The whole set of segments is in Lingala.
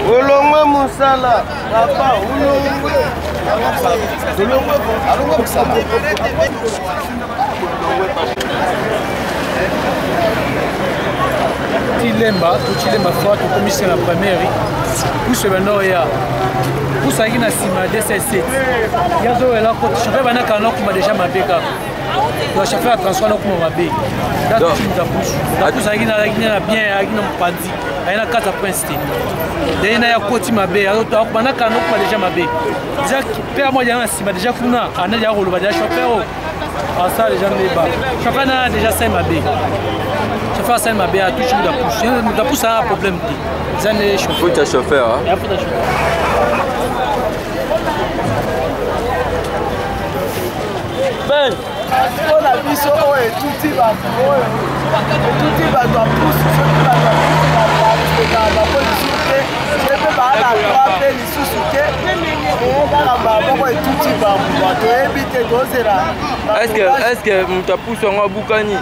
Ulongwe musala, papa, ulongwe. Tilemba, Tilemba fois que commission la première, pour ce maintenant il y a pour ça qui n'a sima DCC. Il y a deux là quand chauffeur bana kana kuma déjà mabeka. Le chauffeur transfert là kuma mabe. Là tu me tapouche. Là pour ça qui n'a bien, qui n'a pas dit. Il y a 4 points cité. Il y a côté mabe, alors bana kana kuma déjà mabe. Déjà père moi il y a sima déjà kuna, ana ya rolo déjà chauffeur. Ah ça les gens les bas. Chauffeur n'a déjà ça mabe. Chauffeur ça mabe à tout le monde pousse. Il pousse a un problème. Zane chauffeur. Faut ta chauffeur hein. Il faut ta chauffeur. Ben, on a vu ça, tout y va, tout y va, doit pousser, est-ce que tu as poussé en Boukani?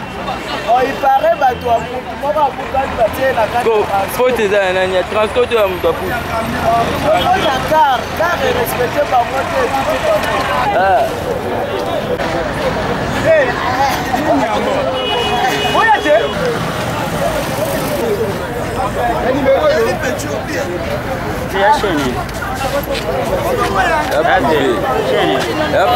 Il paraît que tu as faut te dire, transport de la pousse. Car respecté par moi, F